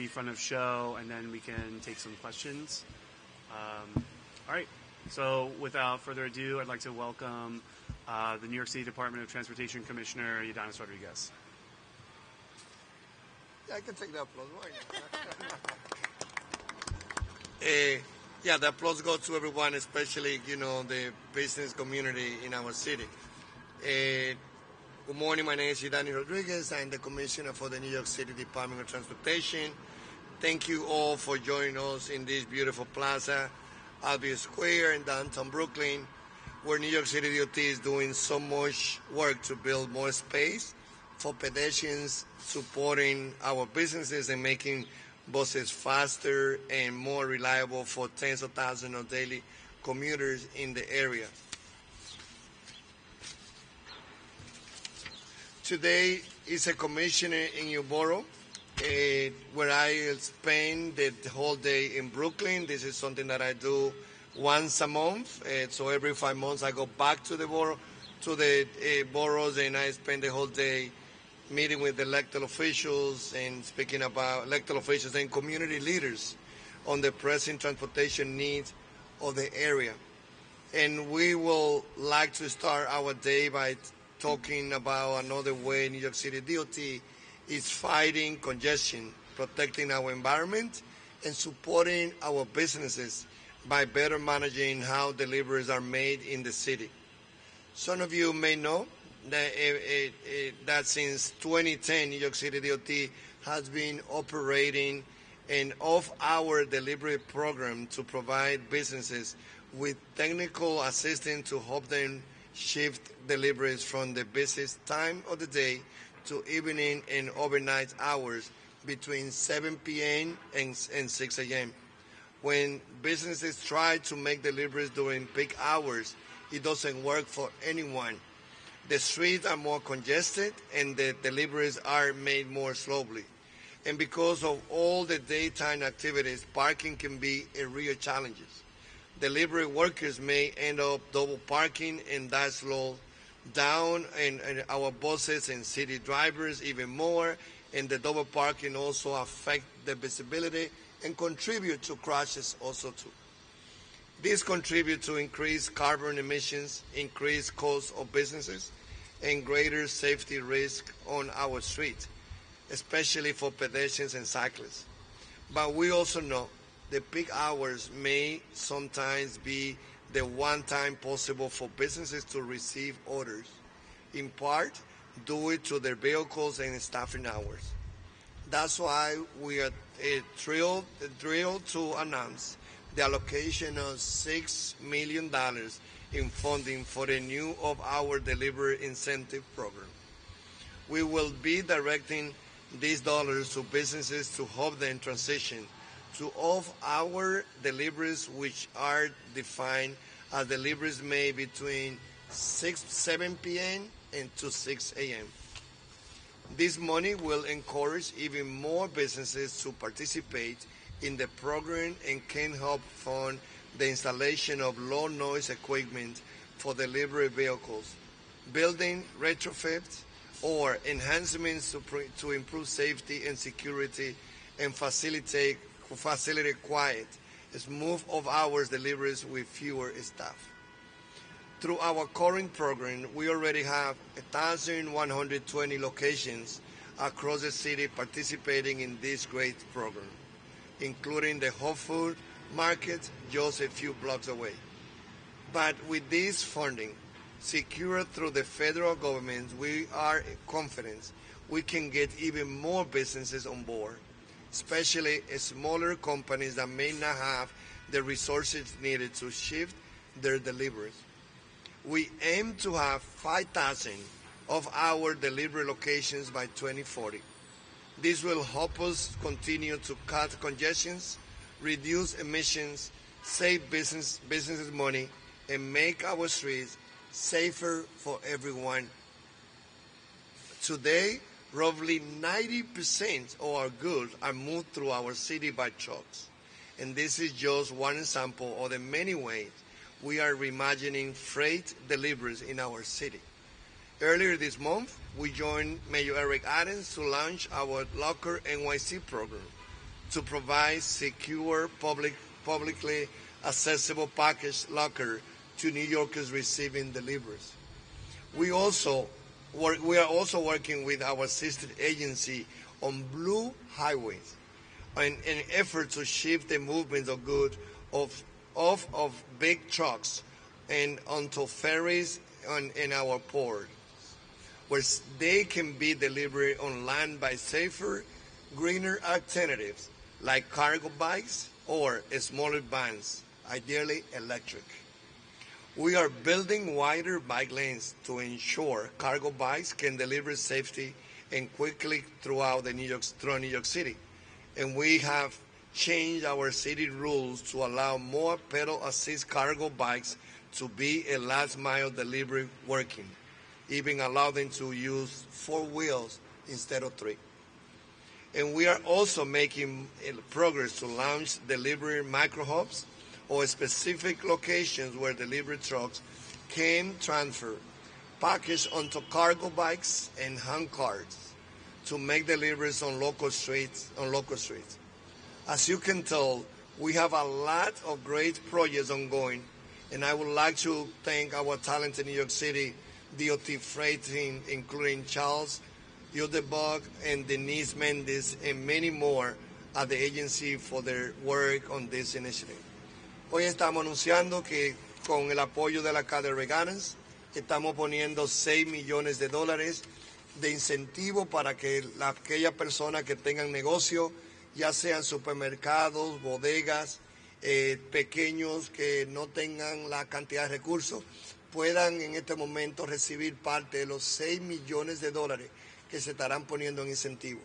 brief run of show, and then we can take some questions. All right. So without further ado, I'd like to welcome the New York City Department of Transportation Commissioner Ydanis Rodriguez. Yeah, I can take the applause. Why not? The applause goes to everyone, especially, the business community in our city. Good morning, my name is Ydanis Rodriguez. I'm the Commissioner for the New York City Department of Transportation. Thank you all for joining us in this beautiful plaza, Albee Square in downtown Brooklyn, where New York City DOT is doing so much work to build more space for pedestrians, supporting our businesses and making buses faster and more reliable for tens of thousands of daily commuters in the area. Today is a commissioner in your borough, where I spend the whole day in Brooklyn. This is something that I do once a month. So every 5 months I go back to the borough, boroughs, and I spend the whole day meeting with elected officials and speaking about elected officials and community leaders on the pressing transportation needs of the area. And we will like to start our day by talking about another way New York City DOT is fighting congestion, protecting our environment, and supporting our businesses by better managing how deliveries are made in the city. Some of you may know that since 2010, New York City DOT has been operating an off-hour delivery program to provide businesses with technical assistance to help them shift deliveries from the busiest time of the day to evening and overnight hours between 7 p.m. and 6 a.m. When businesses try to make deliveries during peak hours, it doesn't work for anyone. The streets are more congested and the deliveries are made more slowly. And because of all the daytime activities, parking can be a real challenge. Delivery workers may end up double parking, and that slows down and our buses and city drivers even more, and the double parking also affect the visibility and contribute to crashes also too. This contributes to increased carbon emissions, increased costs of businesses, and greater safety risk on our streets, especially for pedestrians and cyclists. But we also know the peak hours may sometimes be the one time possible for businesses to receive orders, in part due to their vehicles and staffing hours. That's why we are thrilled to announce the allocation of $6 million in funding for the new of-hour delivery incentive program. We will be directing these dollars to businesses to help them transition to off-hour deliveries, which are defined as deliveries made between 7 p.m. and to 6 a.m. This money will encourage even more businesses to participate in the program and can help fund the installation of low-noise equipment for delivery vehicles, building retrofits, or enhancements to improve safety and security and facilitate quiet, smooth off-hours deliveries with fewer staff. Through our current program, we already have 1,120 locations across the city participating in this great program, including the Whole Food Market just a few blocks away. But with this funding, secured through the federal government, we are confident we can get even more businesses on board, especially smaller companies that may not have the resources needed to shift their deliveries. We aim to have 5,000 of our delivery locations by 2040. This will help us continue to cut congestions, reduce emissions, save businesses money, and make our streets safer for everyone. Today, roughly 90% of our goods are moved through our city by trucks. And this is just one example of the many ways we are reimagining freight deliveries in our city. Earlier this month, we joined Mayor Eric Adams to launch our Locker NYC program, to provide secure, publicly accessible package locker to New Yorkers receiving deliveries. We are also working with our sister agency on Blue Highways in an effort to shift the movement of goods off of big trucks and onto ferries in our port, where they can be delivered on land by safer, greener alternatives like cargo bikes or smaller vans, ideally electric. We are building wider bike lanes to ensure cargo bikes can deliver safely and quickly throughout New York City. And we have changed our city rules to allow more pedal assist cargo bikes to be a last mile delivery working, even allow them to use 4 wheels instead of 3. And we are also making progress to launch delivery micro hubs or specific locations where delivery trucks can transfer package onto cargo bikes and hand carts to make deliveries on local streets. As you can tell, we have a lot of great projects ongoing, and I would like to thank our talented New York City DOT Freight team, including Charles Yudebog and Denise Mendes and many more at the agency for their work on this initiative. Hoy estamos anunciando que con el apoyo de la Ydanis estamos poniendo $6 millones de incentivo para que aquellas personas que tengan negocio, ya sean supermercados, bodegas, pequeños que no tengan la cantidad de recursos, puedan en este momento recibir parte de los $6 millones que se estarán poniendo en incentivo.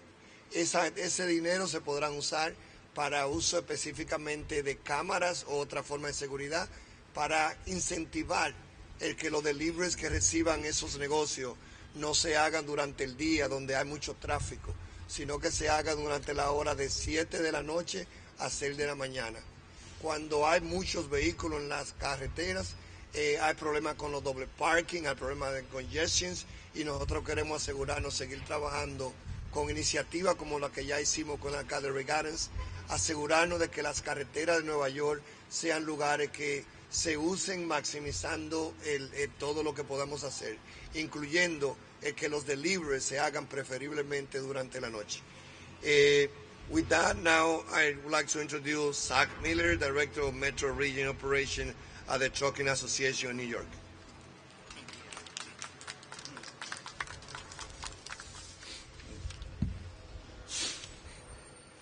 Ese dinero se podrán usar para uso específicamente de cámaras o otra forma de seguridad para incentivar el que los deliveries que reciban esos negocios no se hagan durante el día donde hay mucho tráfico, sino que se hagan durante la hora de 7 de la noche a 6 de la mañana. Cuando hay muchos vehículos en las carreteras, hay problemas con los doble parking, hay problemas de congestions, y nosotros queremos asegurarnos seguir trabajando con iniciativas como la que ya hicimos con la Deliveries, asegurarnos de que las carreteras de Nueva York sean lugares que se usen maximizando todo lo que podamos hacer, incluyendo que los deliveries se hagan preferiblemente durante la noche. With that, now I would like to introduce Zach Miller, Director of Metro Region Operation at the Trucking Association of New York.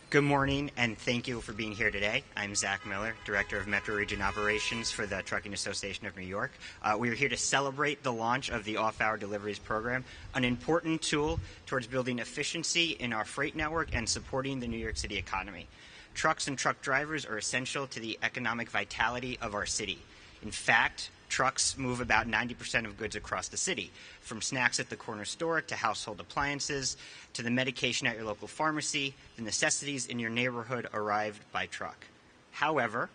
Good morning, and thank you for being here today. I'm Zach Miller, Director of Metro Region Operations for the Trucking Association of New York. We are here to celebrate the launch of the Off-Hour Deliveries program, an important tool towards building efficiency in our freight network and supporting the New York City economy. Trucks and truck drivers are essential to the economic vitality of our city. In fact, trucks move about 90% of goods across the city, from snacks at the corner store to household appliances to the medication at your local pharmacy. The necessities in your neighborhood arrived by truck. However,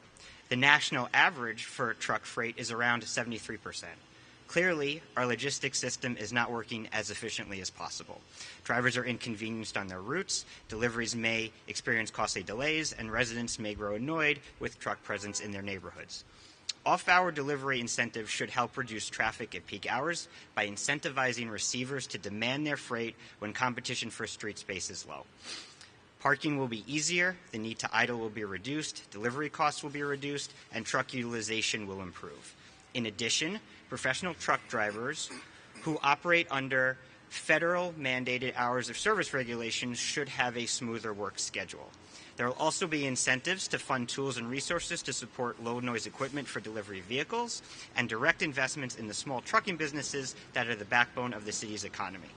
the national average for truck freight is around 73%. Clearly, our logistics system is not working as efficiently as possible. Drivers are inconvenienced on their routes, deliveries may experience costly delays, and residents may grow annoyed with truck presence in their neighborhoods. Off-hour delivery incentives should help reduce traffic at peak hours by incentivizing receivers to demand their freight when competition for street space is low. Parking will be easier, the need to idle will be reduced, delivery costs will be reduced, and truck utilization will improve. In addition, professional truck drivers who operate under federal mandated hours of service regulations should have a smoother work schedule. There will also be incentives to fund tools and resources to support low-noise equipment for delivery vehicles and direct investments in the small trucking businesses that are the backbone of the city's economy.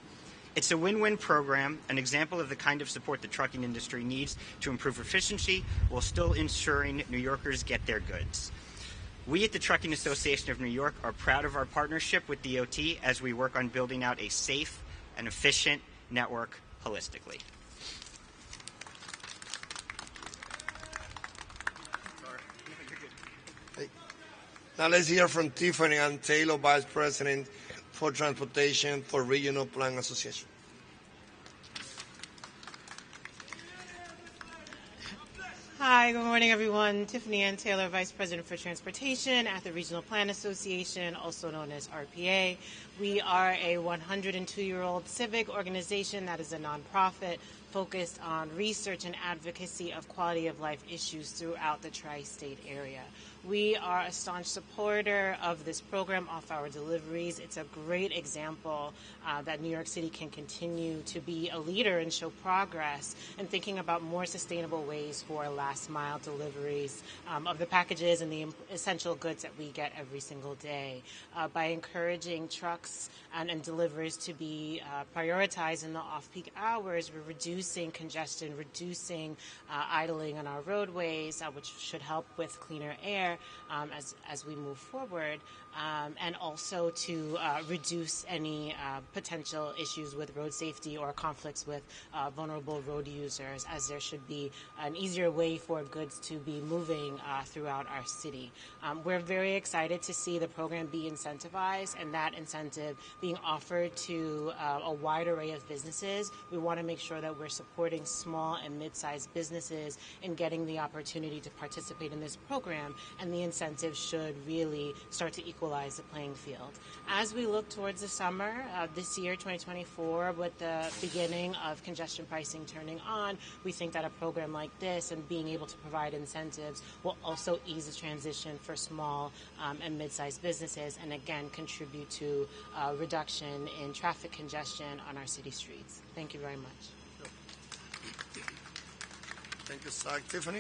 It's a win-win program, an example of the kind of support the trucking industry needs to improve efficiency while still ensuring New Yorkers get their goods. We at the Trucking Association of New York are proud of our partnership with DOT as we work on building out a safe and efficient network holistically. Now let's hear from Tiffany and Taylor, Vice President for Transportation for Regional Plan Association. Hi, good morning, everyone. Tiffany Ann Taylor, Vice President for Transportation at the Regional Plan Association, also known as RPA. We are a 102-year-old civic organization that is a nonprofit focused on research and advocacy of quality of life issues throughout the tri-state area. We are a staunch supporter of this program, Off-Hour Deliveries. It's a great example that New York City can continue to be a leader and show progress in thinking about more sustainable ways for last-mile deliveries of the packages and the essential goods that we get every single day. By encouraging trucks and deliveries to be prioritized in the off-peak hours, we're reducing congestion, reducing idling on our roadways, which should help with cleaner air as we move forward, and also to reduce any potential issues with road safety or conflicts with vulnerable road users, as there should be an easier way for goods to be moving throughout our city. We're very excited to see the program be incentivized and that incentive being offered to a wide array of businesses. We want to make sure that we're supporting small and mid-sized businesses in getting the opportunity to participate in this program, and the incentive should really start to equalize the playing field. As we look towards the summer this year, 2024, with the beginning of congestion pricing turning on, we think that a program like this and being able to provide incentives will also ease the transition for small and mid-sized businesses, and again contribute to reduction in traffic congestion on our city streets. Thank you very much. Thank you, Zach. Tiffany?